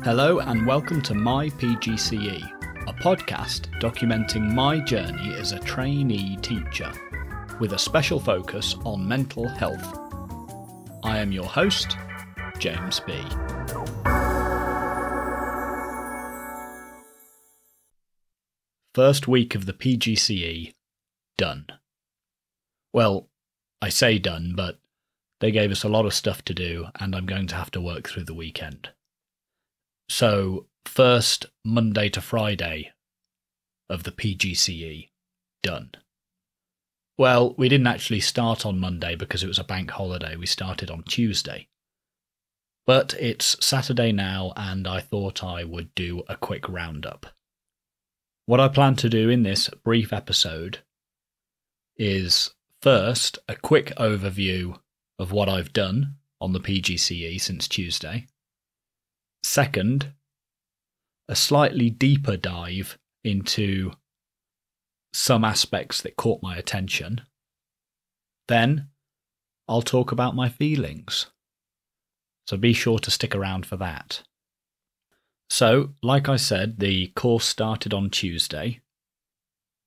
Hello and welcome to My PGCE, a podcast documenting my journey as a trainee teacher, with a special focus on mental health. I am your host, James B. First week of the PGCE, done. Well, I say done, but they gave us a lot of stuff to do and I'm going to have to work through the weekend. So, first Monday to Friday of the PGCE, done. Well, we didn't actually start on Monday because it was a bank holiday. We started on Tuesday. But it's Saturday now and I thought I would do a quick roundup. What I plan to do in this brief episode is first a quick overview of what I've done on the PGCE since Tuesday. Second, a slightly deeper dive into some aspects that caught my attention. Then, I'll talk about my feelings. So be sure to stick around for that. So, like I said, the course started on Tuesday,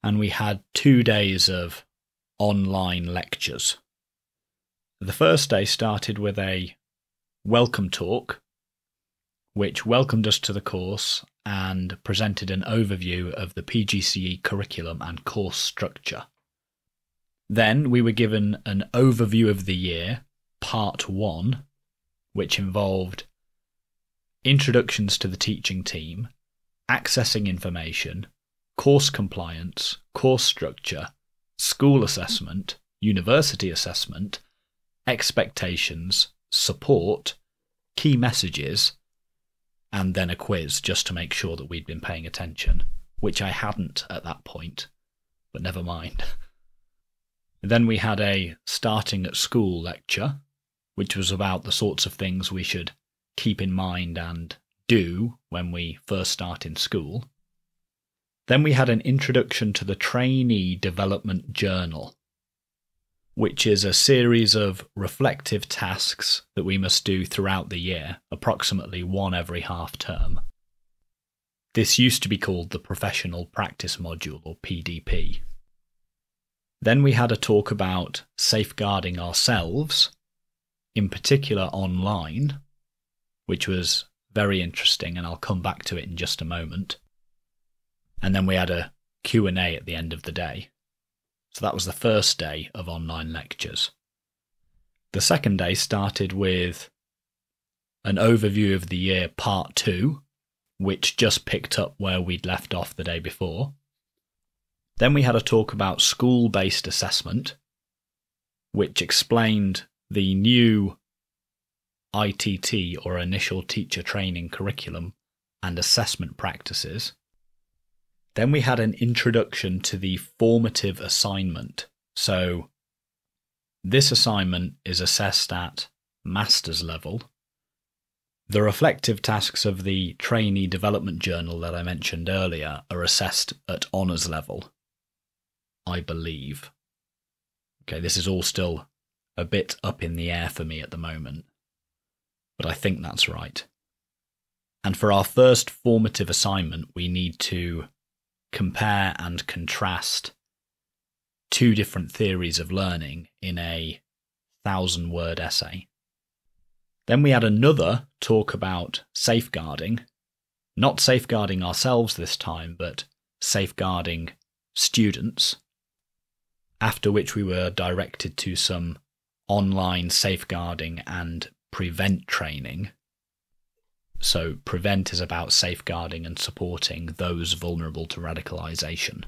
and we had 2 days of online lectures. The first day started with a welcome talk, which welcomed us to the course and presented an overview of the PGCE curriculum and course structure. Then we were given an overview of the year, part 1, which involved introductions to the teaching team, accessing information, course compliance, course structure, school assessment, university assessment, expectations, support, key messages, and then a quiz just to make sure that we'd been paying attention, which I hadn't at that point, but never mind. Then we had a starting at school lecture, which was about the sorts of things we should keep in mind and do when we first start in school. Then we had an introduction to the Trainee Development Journal, which is a series of reflective tasks that we must do throughout the year, approximately one every half term. This used to be called the Professional Practice Module, or PDP. Then we had a talk about safeguarding ourselves, in particular online, which was very interesting, and I'll come back to it in just a moment. And then we had a Q&A at the end of the day. So that was the first day of online lectures. The second day started with an overview of the year part 2, which just picked up where we'd left off the day before. Then we had a talk about school-based assessment, which explained the new ITT, or Initial Teacher Training Curriculum, and assessment practices. Then we had an introduction to the formative assignment. So this assignment is assessed at master's level. The reflective tasks of the Trainee Development Journal that I mentioned earlier are assessed at honours level, I believe. Okay, this is all still a bit up in the air for me at the moment, but I think that's right. And for our first formative assignment, we need to compare and contrast 2 different theories of learning in a 1,000-word essay. Then we had another talk about safeguarding, not safeguarding ourselves this time, but safeguarding students, after which we were directed to some online safeguarding and prevent training. So prevent is about safeguarding and supporting those vulnerable to radicalisation.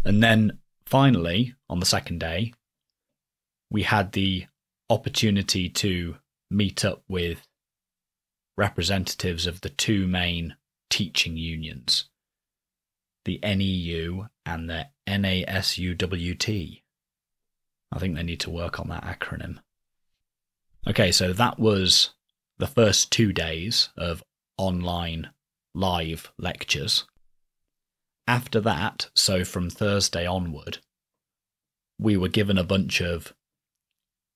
And then finally, on the second day, we had the opportunity to meet up with representatives of the 2 main teaching unions, the NEU and the NASUWT. I think they need to work on that acronym. Okay, so that was the first 2 days of online live lectures. After that, so from Thursday onward, we were given a bunch of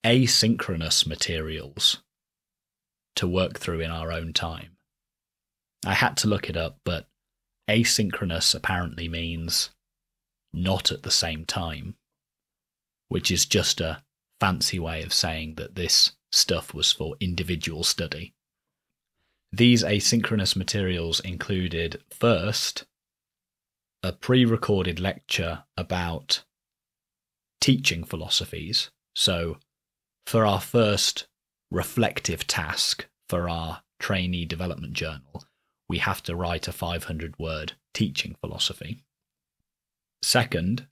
asynchronous materials to work through in our own time. I had to look it up, but asynchronous apparently means not at the same time, which is just a fancy way of saying that this stuff was for individual study. These asynchronous materials included, first, a pre-recorded lecture about teaching philosophies. So, for our first reflective task for our trainee development journal, we have to write a 500-word teaching philosophy. Second,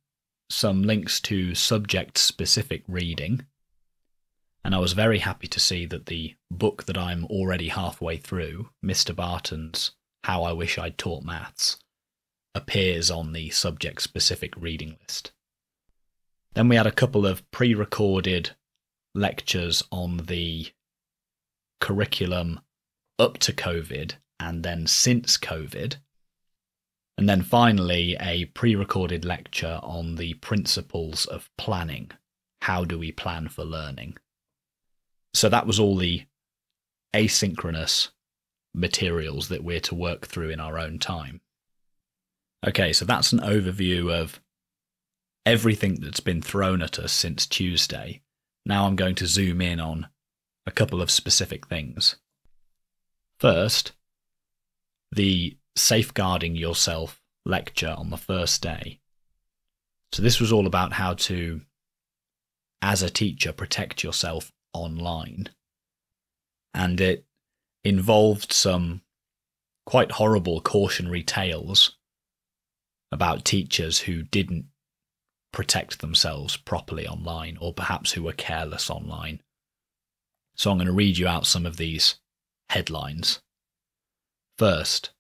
some links to subject-specific reading. And I was very happy to see that the book that I'm already halfway through, Mr. Barton's How I Wish I'd Taught Maths, appears on the subject-specific reading list. Then we had a couple of pre-recorded lectures on the curriculum up to COVID and then since COVID. And then finally, a pre-recorded lecture on the principles of planning. How do we plan for learning? So that was all the asynchronous materials that we're to work through in our own time. Okay, so that's an overview of everything that's been thrown at us since Tuesday. Now I'm going to zoom in on a couple of specific things. First, the Safeguarding Yourself lecture on the first day. So this was all about how to, as a teacher, protect yourself online. And it involved some quite horrible cautionary tales about teachers who didn't protect themselves properly online, or perhaps who were careless online. So I'm going to read you out some of these headlines. First,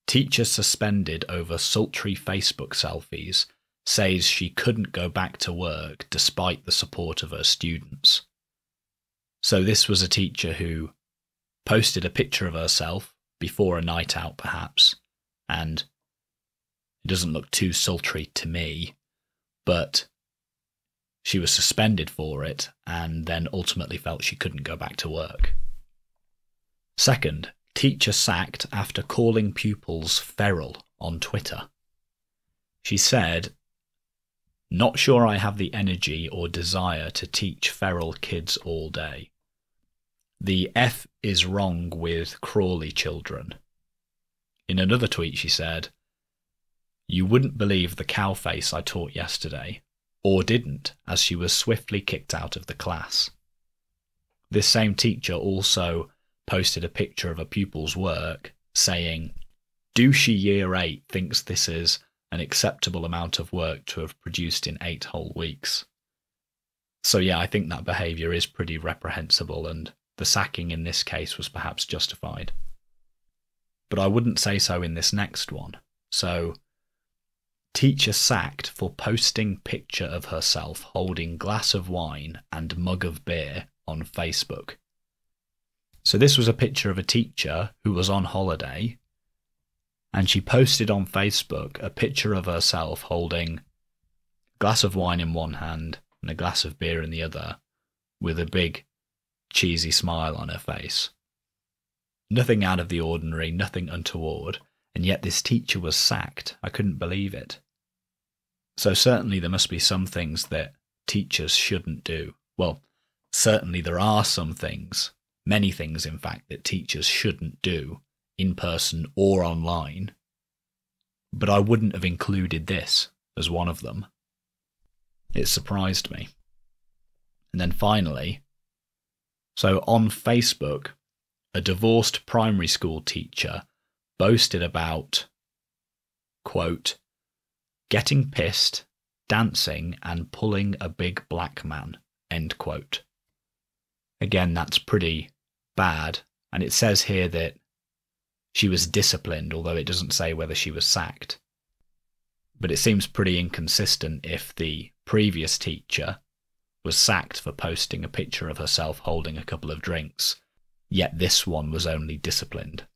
teacher suspended over sultry Facebook selfies, says she couldn't go back to work despite the support of her students. So this was a teacher who posted a picture of herself before a night out perhaps, and it doesn't look too sultry to me, but she was suspended for it and then ultimately felt she couldn't go back to work. Second, teacher sacked after calling pupils feral on Twitter. She said, "Not sure I have the energy or desire to teach feral kids all day. The F is wrong with Crawley children." In another tweet she said, "You wouldn't believe the cow face I taught yesterday," or didn't, as she was swiftly kicked out of the class. This same teacher also posted a picture of a pupil's work saying, "Douchey Year 8 thinks this is an acceptable amount of work to have produced in 8 whole weeks." So yeah, I think that behaviour is pretty reprehensible, and the sacking in this case was perhaps justified. But I wouldn't say so in this next one. So, teacher sacked for posting picture of herself holding glass of wine and mug of beer on Facebook. So this was a picture of a teacher who was on holiday, and she posted on Facebook a picture of herself holding a glass of wine in one hand and a glass of beer in the other, with a big cheesy smile on her face. Nothing out of the ordinary, nothing untoward, and yet this teacher was sacked. I couldn't believe it. So certainly there must be some things that teachers shouldn't do. Well, certainly there are some things, many things in fact, that teachers shouldn't do in person or online. But I wouldn't have included this as one of them. It surprised me. And then finally, so on Facebook, a divorced primary school teacher boasted about, quote, getting pissed, dancing and pulling a big black man, end quote. Again, that's pretty bad, and it says here that she was disciplined, although it doesn't say whether she was sacked. But it seems pretty inconsistent if the previous teacher was sacked for posting a picture of herself holding a couple of drinks, yet this one was only disciplined.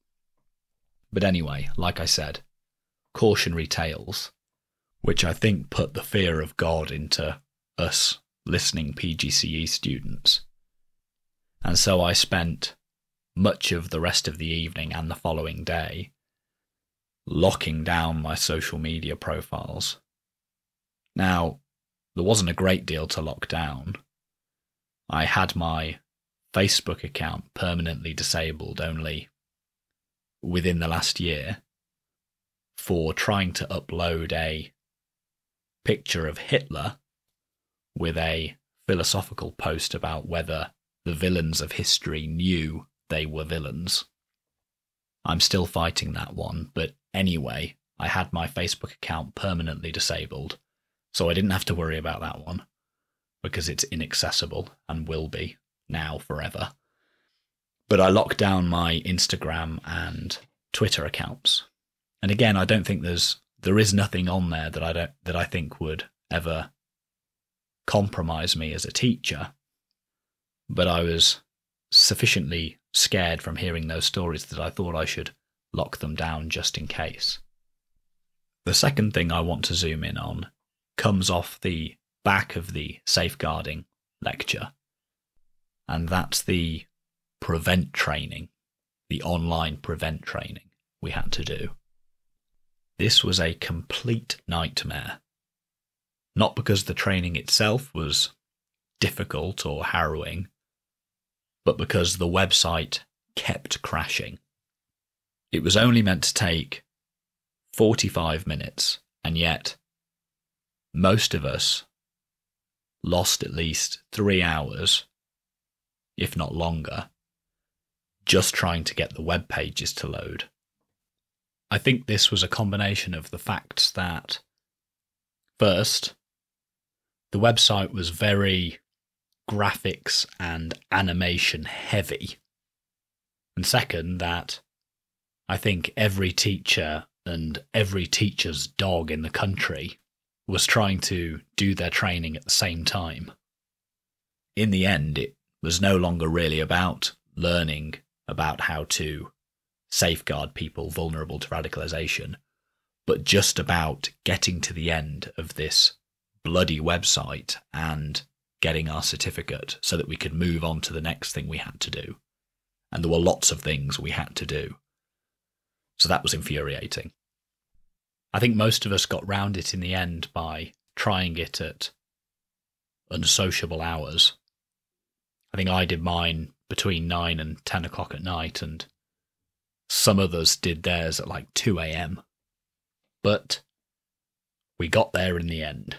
But anyway, like I said, cautionary tales, which I think put the fear of God into us listening PGCE students. And so I spent much of the rest of the evening and the following day locking down my social media profiles. Now, there wasn't a great deal to lock down. I had my Facebook account permanently disabled only within the last year for trying to upload a picture of Hitler with a philosophical post about whether the villains of history knew they were villains. I'm still fighting that one, but anyway, I had my Facebook account permanently disabled, so I didn't have to worry about that one, because it's inaccessible and will be now forever. But I locked down my Instagram and Twitter accounts. And again, I don't think there is nothing on there that I think would ever compromise me as a teacher. But I was sufficiently scared from hearing those stories that I thought I should lock them down just in case. The second thing I want to zoom in on comes off the back of the safeguarding lecture, and that's the prevent training, the online prevent training we had to do. This was a complete nightmare. Not because the training itself was difficult or harrowing, but because the website kept crashing. It was only meant to take 45 minutes, and yet most of us lost at least 3 hours, if not longer, just trying to get the web pages to load. I think this was a combination of the facts that, first, the website was very graphics and animation heavy, and second, that I think every teacher and every teacher's dog in the country was trying to do their training at the same time. In the end, it was no longer really about learning about how to safeguard people vulnerable to radicalization, but just about getting to the end of this bloody website and getting our certificate so that we could move on to the next thing we had to do. And there were lots of things we had to do. So that was infuriating. I think most of us got round it in the end by trying it at unsociable hours. I think I did mine between 9 and 10 o'clock at night, and some others did theirs at like 2 a.m. But we got there in the end.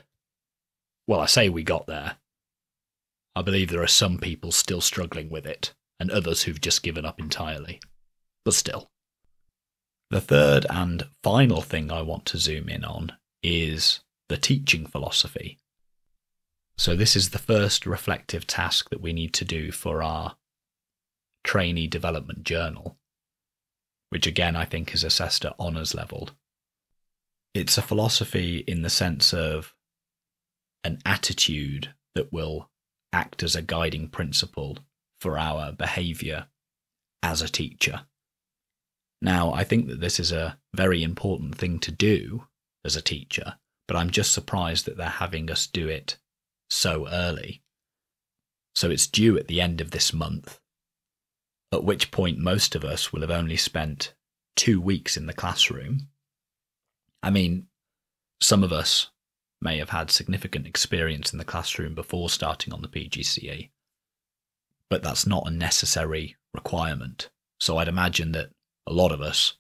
Well, I say we got there. I believe there are some people still struggling with it, and others who've just given up entirely. But still. The third and final thing I want to zoom in on is the teaching philosophy. So this is the first reflective task that we need to do for our trainee development journal, which again I think is assessed at honours level. It's a philosophy in the sense of an attitude that will act as a guiding principle for our behaviour as a teacher. Now, I think that this is a very important thing to do as a teacher, but I'm just surprised that they're having us do it so early. So it's due at the end of this month, at which point most of us will have only spent 2 weeks in the classroom. I mean, some of us may have had significant experience in the classroom before starting on the PGCE, but that's not a necessary requirement. So I'd imagine that a lot of us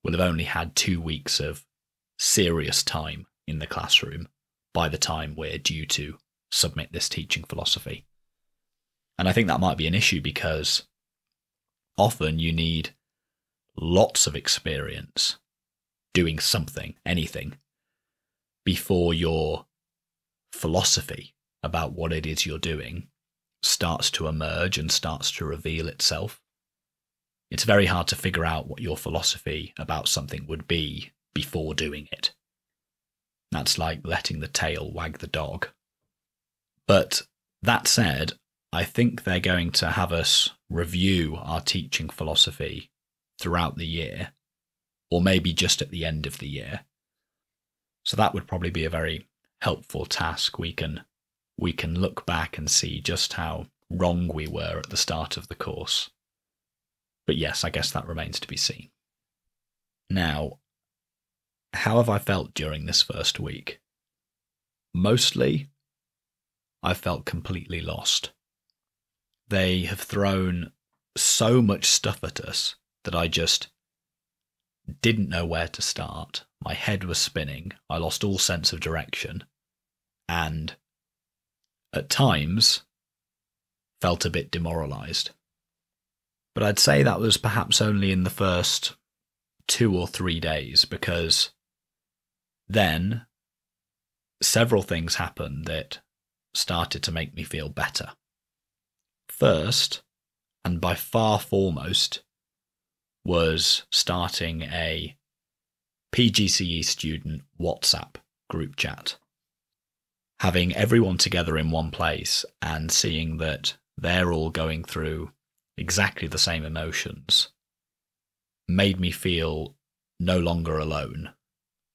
will have only had 2 weeks of serious time in the classroom by the time we're due to submit this teaching philosophy. And I think that might be an issue because often you need lots of experience doing something, anything, before your philosophy about what it is you're doing starts to emerge and starts to reveal itself. It's very hard to figure out what your philosophy about something would be before doing it. That's like letting the tail wag the dog. But that said, I think they're going to have us review our teaching philosophy throughout the year, or maybe just at the end of the year. So that would probably be a very helpful task. We can look back and see just how wrong we were at the start of the course, But yes, I guess that remains to be seen. Now, how have I felt during this first week? Mostly, I felt completely lost. They have thrown so much stuff at us that I just didn't know where to start. My head was spinning. I lost all sense of direction. And at times, felt a bit demoralised. But I'd say that was perhaps only in the first 2 or 3 days, because then several things happened that started to make me feel better. First, and by far foremost, was starting a PGCE student WhatsApp group chat. Having everyone together in one place and seeing that they're all going through exactly the same emotions made me feel no longer alone.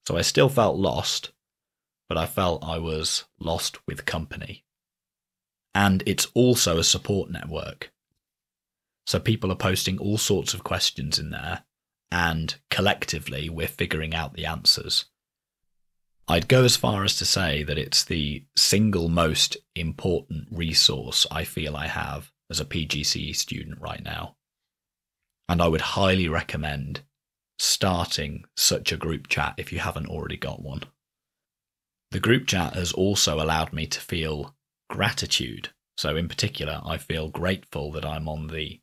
So I still felt lost, but I felt I was lost with company. And it's also a support network. So people are posting all sorts of questions in there, and collectively we're figuring out the answers. I'd go as far as to say that it's the single most important resource I feel I have as a PGCE student right now. And I would highly recommend starting such a group chat if you haven't already got one. The group chat has also allowed me to feel gratitude. So in particular, I feel grateful that I'm on the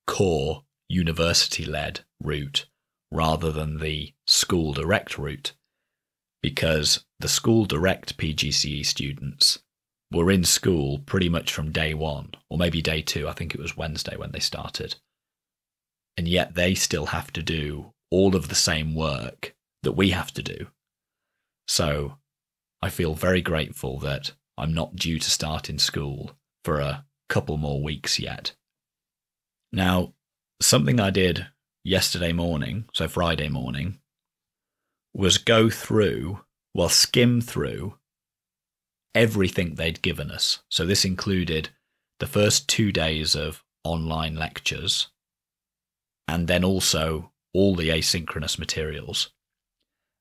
core university-led route rather than the school direct route, because the school direct PGCE students were in school pretty much from day one, or maybe day 2. I think it was Wednesday when they started. And yet they still have to do all of the same work that we have to do. So I feel very grateful that I'm not due to start in school for a couple more weeks yet. Now, something I did yesterday morning, so Friday morning, was skim through everything they'd given us. So this included the first 2 days of online lectures, and then also all the asynchronous materials.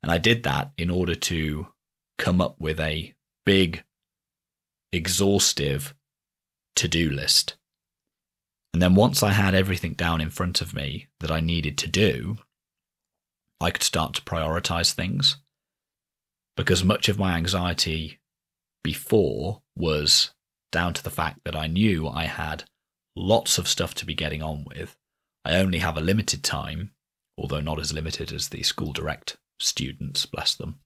And I did that in order to come up with a big, exhaustive to-do list. And then once I had everything down in front of me that I needed to do, I could start to prioritize things. Because much of my anxiety before was down to the fact that I knew I had lots of stuff to be getting on with. I only have a limited time, although not as limited as the school direct students, bless them.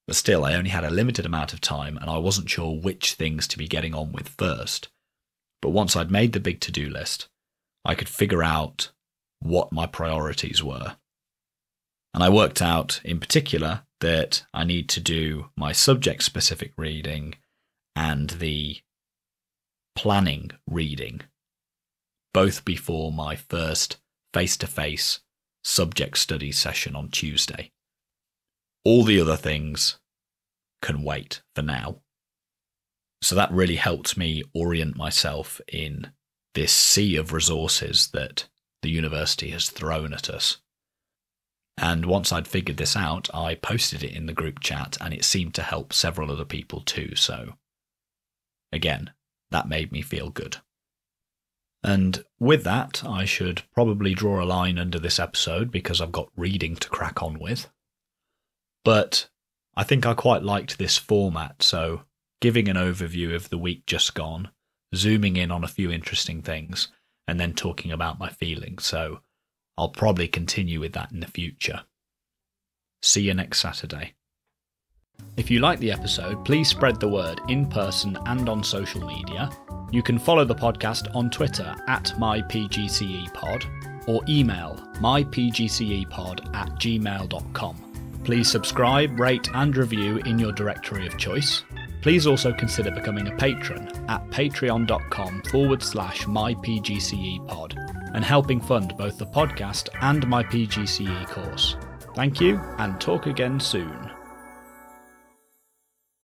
But still, I only had a limited amount of time, and I wasn't sure which things to be getting on with first. But once I'd made the big to-do list, I could figure out what my priorities were. And I worked out, in particular, that I need to do my subject-specific reading and the planning reading, both before my first face-to-face subject study session on Tuesday. All the other things can wait for now. So that really helped me orient myself in this sea of resources that the university has thrown at us. And once I'd figured this out, I posted it in the group chat, and it seemed to help several other people too. So again, that made me feel good. And with that, I should probably draw a line under this episode because I've got reading to crack on with. But I think I quite liked this format, so giving an overview of the week just gone, zooming in on a few interesting things, and then talking about my feelings. So I'll probably continue with that in the future. See you next Saturday. If you like the episode, please spread the word in person and on social media. You can follow the podcast on Twitter @mypgcepod or email mypgcepod@gmail.com. Please subscribe, rate and review in your directory of choice. Please also consider becoming a patron at patreon.com/mypgcepod and helping fund both the podcast and my PGCE course. Thank you, and talk again soon.